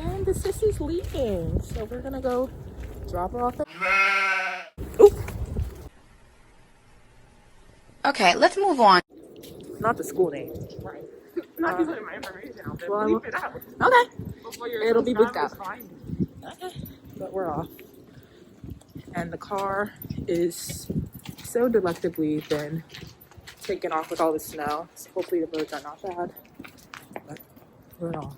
And the sis is leaving, so we're gonna go drop her off. Oop. Okay, let's move on. Not the school name. Right. Not using my information. Well, Bleep it out. okay. It'll be bleeped out. Okay. But we're off. And the car is so delectably been taken off with all the snow. So hopefully the roads are not bad. But we're off.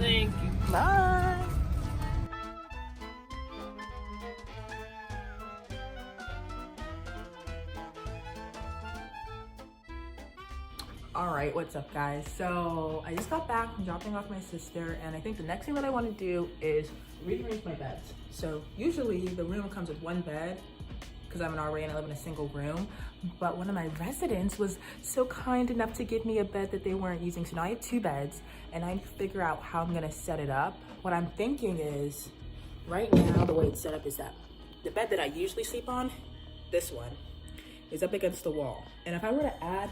Thank you. Bye. All right, what's up guys? So I just got back from dropping off my sister, and I think the next thing that I want to do is rearrange my beds. So usually the room comes with one bed because I'm an RA and I live in a single room, but one of my residents was so kind enough to give me a bed that they weren't using. So now I have two beds and I need to figure out how I'm gonna set it up. What I'm thinking is, right now the way it's set up is that the bed that I usually sleep on, this one, is up against the wall. And if I were to add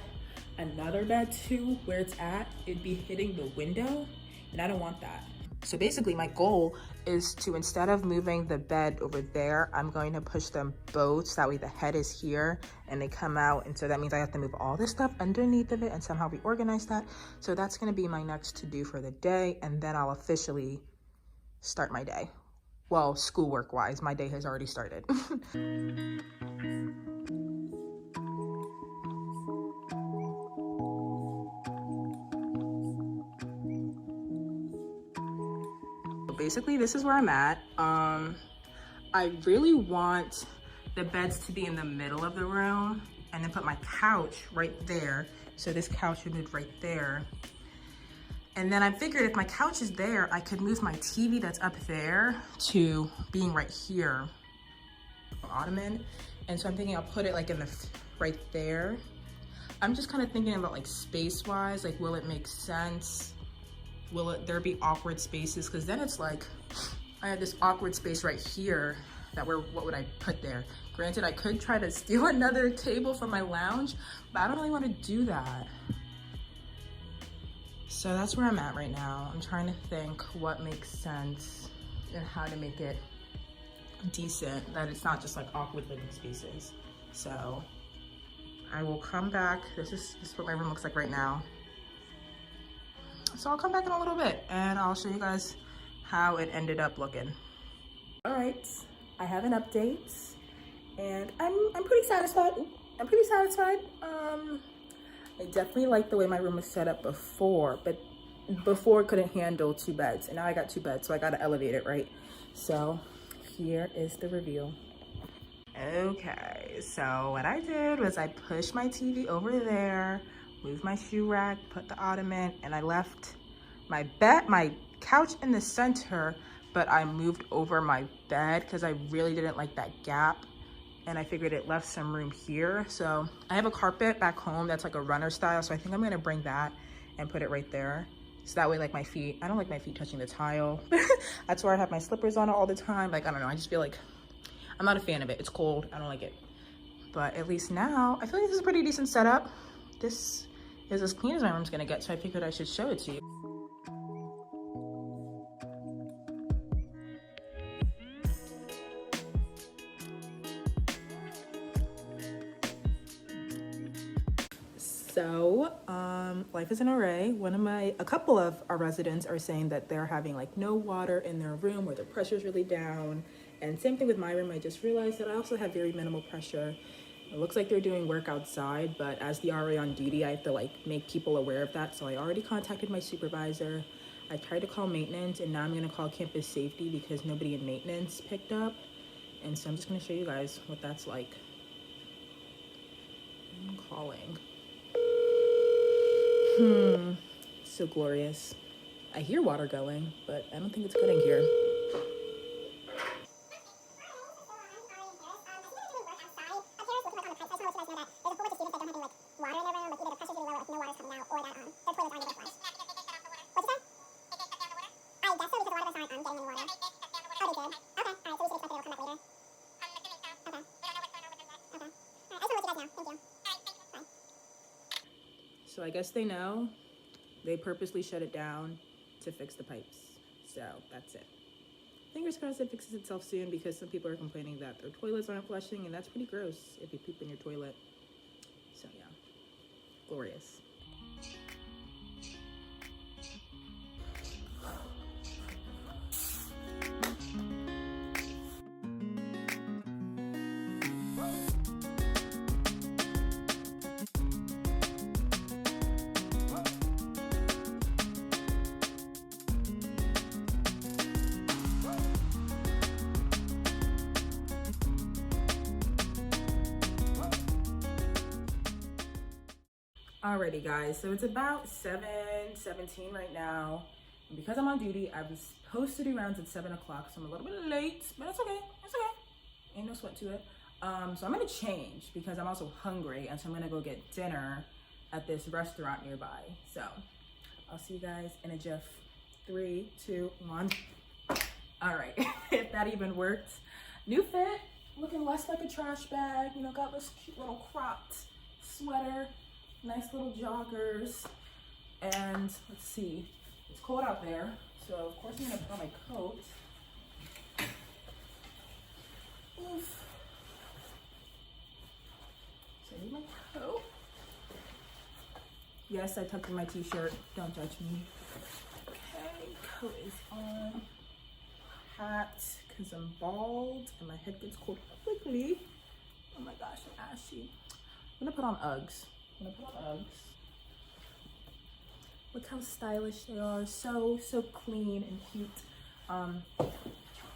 another bed to where it's at, it'd be hitting the window, and I don't want that. So basically my goal is to, instead of moving the bed over there, I'm going to push them both so that way the head is here and they come out, and so that means I have to move all this stuff underneath of it and somehow reorganize that. So that's going to be my next to do for the day, and then I'll officially start my day. Well, schoolwork wise, my day has already started. Basically, this is where I'm at. I really want the beds to be in the middle of the room and then put my couch right there. So this couch would move right there. And then I figured if my couch is there, I could move my TV that's up there to being right here, ottoman. And so I'm thinking I'll put it like in the right there. I'm just kind of thinking about like space-wise, like will it make sense? Will there be awkward spaces? Because then it's like, I have this awkward space right here that what would I put there? Granted, I could try to steal another table from my lounge, but I don't really want to do that. So that's where I'm at right now. I'm trying to think what makes sense and how to make it decent, that it's not just like awkward living spaces. So I will come back. This is what my room looks like right now. So I'll come back in a little bit and I'll show you guys how it ended up looking. All right, I have an update and I'm pretty satisfied. I'm pretty satisfied. I definitely like the way my room was set up before, but before it couldn't handle two beds, and now I got two beds, so I gotta elevate it, right? So here is the review. Okay, so what I did was I pushed my TV over there, moved my shoe rack, put the ottoman, and I left my couch in the center, but I moved over my bed because I really didn't like that gap, and I figured it left some room here. So I have a carpet back home that's like a runner style, so I think I'm gonna bring that and put it right there. So that way, like my feet, I don't like my feet touching the tile. That's where I have my slippers on all the time. Like, I don't know, I just feel like I'm not a fan of it. It's cold, I don't like it. But at least now, I feel like this is a pretty decent setup. This is as clean as my room's gonna get, so I figured I should show it to you. So, life is an array. A couple of our residents are saying that they're having like no water in their room, or their pressure's really down. And same thing with my room. I just realized that I also have very minimal pressure. It looks like they're doing work outside, but as the RA on duty, I have to like make people aware of that. So I already contacted my supervisor. I tried to call maintenance, and now I'm gonna call campus safety because nobody in maintenance picked up. And so I'm just gonna show you guys what that's like. I'm calling. So glorious. I hear water going, but I don't think it's getting here. So I guess they know. They purposely shut it down to fix the pipes. So that's it. Fingers crossed it fixes itself soon, because some people are complaining that their toilets aren't flushing, and that's pretty gross if you poop in your toilet. So yeah, glorious. Alrighty guys, so it's about 7:17 right now, and because I'm on duty, I was supposed to do rounds at 7 o'clock, so I'm a little bit late, but it's okay, ain't no sweat to it. So I'm gonna change because I'm also hungry, and so I'm gonna go get dinner at this restaurant nearby. So I'll see you guys in a jiff. 3, 2, 1. All right, if that even worked. New fit, looking less like a trash bag, you know, got this cute little cropped sweater, nice little joggers, and let's see, it's cold out there, so of course I'm gonna put on my coat. Oof. So I need my coat. Yes, I tucked in my t-shirt, don't judge me. Okay, coat is on. Hat, because I'm bald and my head gets cold quickly. Oh my gosh, I'm ashy. I'm gonna put on Uggs. Look how stylish they are. So clean and cute.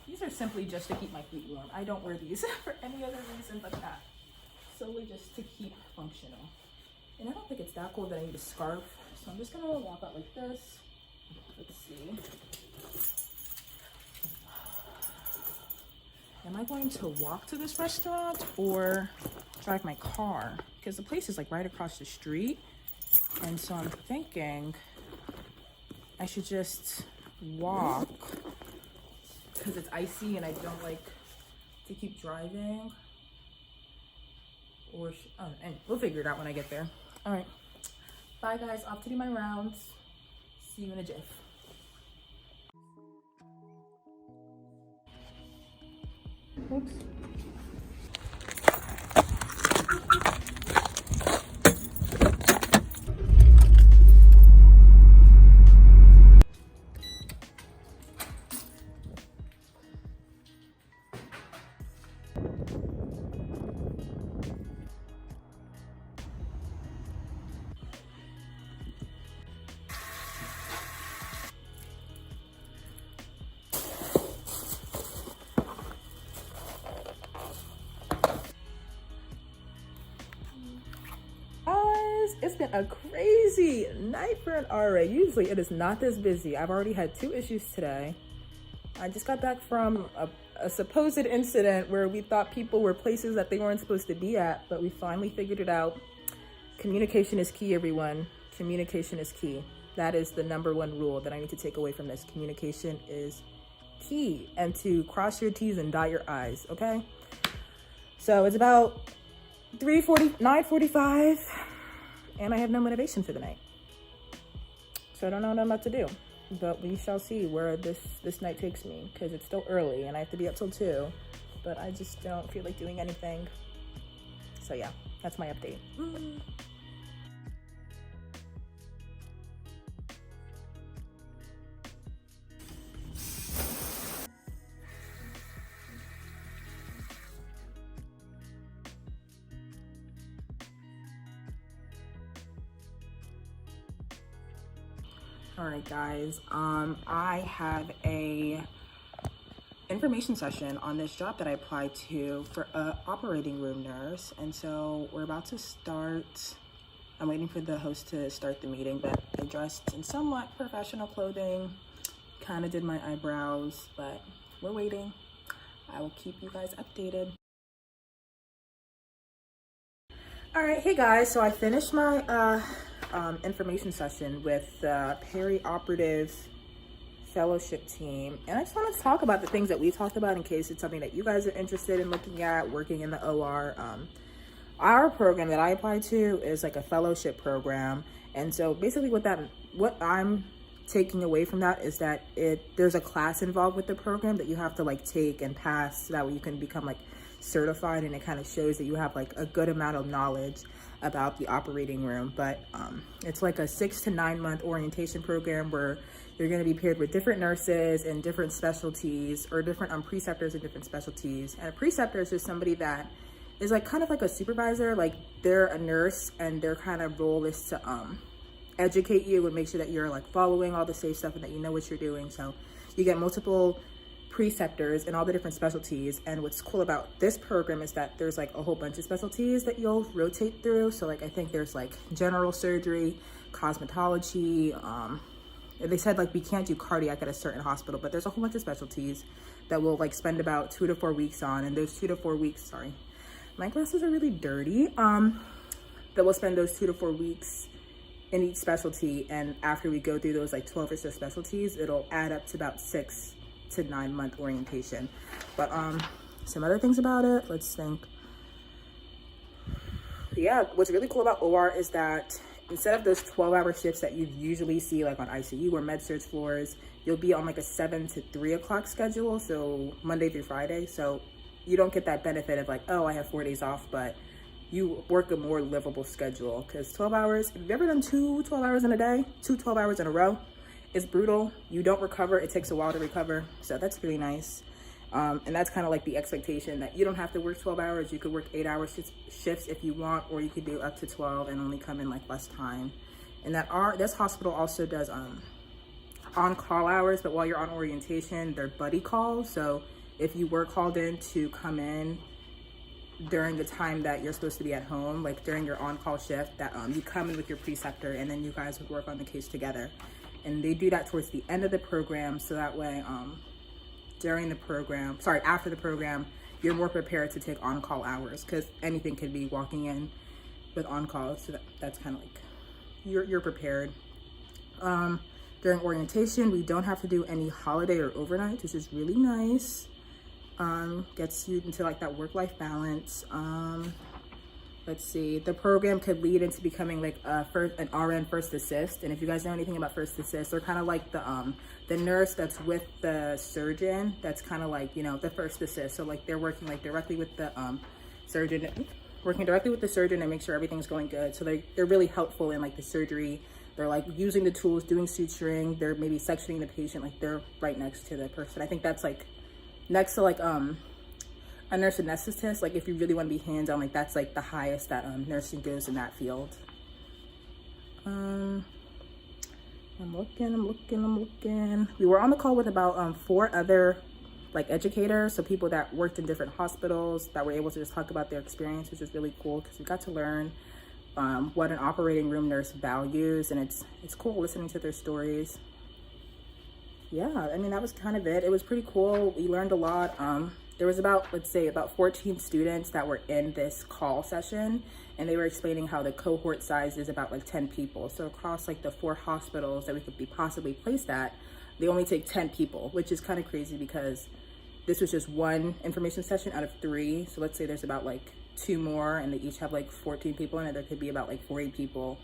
These are simply just to keep my feet warm. I don't wear these for any other reason but that. Solely just to keep functional. And I don't think it's that cold that I need a scarf. So I'm just gonna walk out like this. Let's see. Am I going to walk to this restaurant or drive my car? Because the place is like right across the street. And so I'm thinking I should just walk because it's icy and I don't like to keep driving. Or, and we'll figure it out when I get there. All right. Bye guys, off to do my rounds. See you in a jiff. Oops. It's been a crazy night for an RA. Usually it is not this busy. I've already had 2 issues today. I just got back from a supposed incident where we thought people were places that they weren't supposed to be at, but we finally figured it out. Communication is key, everyone. Communication is key. That is the #1 rule that I need to take away from this. Communication is key, and to cross your T's and dot your I's, okay? So it's about 9:45. And I have no motivation for the night. So I don't know what I'm about to do. But we shall see where this night takes me, because it's still early and I have to be up till 2. But I just don't feel like doing anything. So yeah, that's my update. All right, guys, I have a information session on this job that I applied to for a operating room nurse. And so we're about to start. I'm waiting for the host to start the meeting, but I dressed in somewhat professional clothing, kind of did my eyebrows, but we're waiting. I will keep you guys updated. All right, hey guys, so I finished my information session with the Peri-Operative Fellowship team, and I just wanted to talk about the things that we talked about in case it's something that you guys are interested in looking at, working in the OR. our program that I applied to is like a fellowship program. And so basically what I'm taking away from that is that there's a class involved with the program that you have to like take and pass, so that way you can become like certified, and it kind of shows that you have like a good amount of knowledge about the operating room. But it's like a 6 to 9 month orientation program where you're going to be paired with different nurses and different specialties, or different preceptors in different specialties. And a preceptor is just somebody that is like kind of like a supervisor. Like they're a nurse, and their kind of role is to educate you and make sure that you're like following all the safe stuff and that you know what you're doing. So you get multiple preceptors in all the different specialties. And what's cool about this program is that there's like a whole bunch of specialties that you'll rotate through. So like I think there's like general surgery, cosmetology, they said like we can't do cardiac at a certain hospital, but there's a whole bunch of specialties that we'll like spend about 2 to 4 weeks on. And those 2 to 4 weeks, sorry, my glasses are really dirty, that we'll spend those 2 to 4 weeks in each specialty. And after we go through those like 12 or so specialties, it'll add up to about 6 to 9 month orientation. But some other things about it, let's think. Yeah, what's really cool about OR is that instead of those 12-hour shifts that you usually see like on ICU or Med-Surg floors, you'll be on like a 7 to 3 o'clock schedule, so Monday through Friday. So you don't get that benefit of like, oh, I have 4 days off, but you work a more livable schedule. Because 12 hours, have you ever done 2 12 hours in a day? 2 12 hours in a row? It's brutal. You don't recover. It takes a while to recover. So that's really nice. And that's kind of like the expectation that you don't have to work 12 hours. You could work 8-hour shifts if you want, or you could do up to 12 and only come in like less time. And this hospital also does on-call hours, but while you're on orientation, they're buddy calls. So if you were called in to come in during the time that you're supposed to be at home, like during your on-call shift, that you come in with your preceptor, and then you guys would work on the case together. And they do that towards the end of the program, so that way after the program, you're more prepared to take on-call hours, because anything could be walking in with on-call. So that's kind of like you're prepared. During orientation, we don't have to do any holiday or overnight, which is really nice. Gets you into like that work-life balance. Let's see, the program could lead into becoming like an RN first assist. And if you guys know anything about first assist, they're kind of like the nurse that's with the surgeon. That's kind of like, you know, the first assist. So like they're working like directly with the surgeon, and make sure everything's going good. So they're really helpful in like the surgery. They're like using the tools, doing suturing. They're maybe sectioning the patient. Like they're right next to the person. I think that's like next to like a nurse anesthetist. Like if you really want to be hands-on, like that's like the highest that nursing goes in that field. I'm looking. We were on the call with about 4 other like educators, so people that worked in different hospitals that were able to just talk about their experience, which is really cool because we got to learn what an operating room nurse values, and it's cool listening to their stories. Yeah, I mean, that was kind of it. It was pretty cool. We learned a lot. There was about 14 students that were in this call session, and they were explaining how the cohort size is about like 10 people. So across like the 4 hospitals that we could be possibly placed at, they only take 10 people, which is kind of crazy because this was just one information session out of 3. So let's say there's about like 2 more, and they each have like 14 people in it. There could be about like 40 people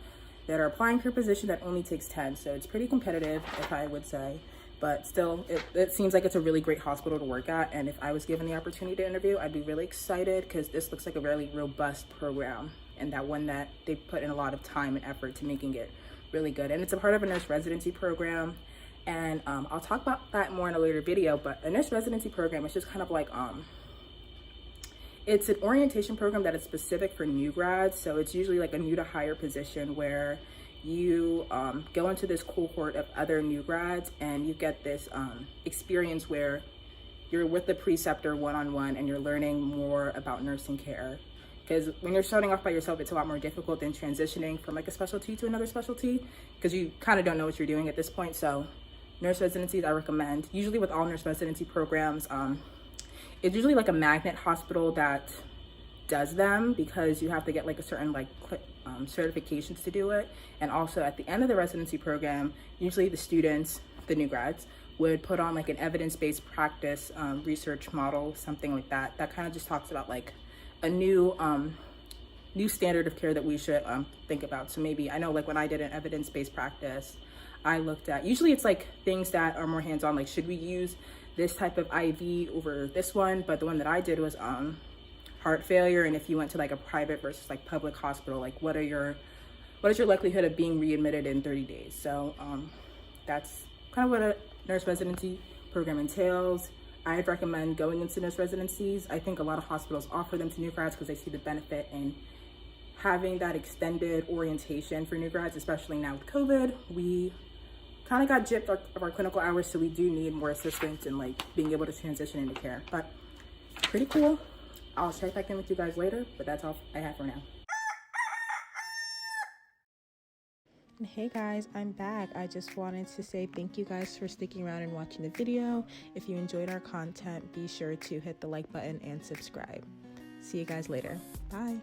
that are applying for a position that only takes 10. So it's pretty competitive, if I would say. But still, it seems like it's a really great hospital to work at. And if I was given the opportunity to interview, I'd be really excited because this looks like a really robust program, and that one that they put in a lot of time and effort to making it really good. And it's a part of a nurse residency program. And I'll talk about that more in a later video, but a nurse residency program is just kind of like, it's an orientation program that is specific for new grads. So it's usually like a new to hire position where you go into this cohort of other new grads, and you get this experience where you're with the preceptor one-on-one, and you're learning more about nursing care. Because when you're starting off by yourself, it's a lot more difficult than transitioning from like a specialty to another specialty, because you kind of don't know what you're doing at this point. So nurse residencies I recommend. Usually with all nurse residency programs, it's usually like a magnet hospital that does them, because you have to get like a certain like certifications to do it. And also at the end of the residency program, usually the students, the new grads, would put on like an evidence-based practice research model, something like that. That kind of just talks about like a new new standard of care that we should think about. So maybe, I know like when I did an evidence-based practice, I looked at, usually it's like things that are more hands-on, like should we use this type of IV over this one? But the one that I did was heart failure, and if you went to like a private versus like public hospital, like what is your likelihood of being readmitted in 30 days? So that's kind of what a nurse residency program entails. I'd recommend going into nurse residencies. I think a lot of hospitals offer them to new grads because they see the benefit in having that extended orientation for new grads, especially now with COVID. We kind of got gypped of our clinical hours, so we do need more assistance in like being able to transition into care. But pretty cool. I'll check back in with you guys later, but that's all I have for now. Hey guys, I'm back. I just wanted to say thank you guys for sticking around and watching the video. If you enjoyed our content, be sure to hit the like button and subscribe. See you guys later. Bye.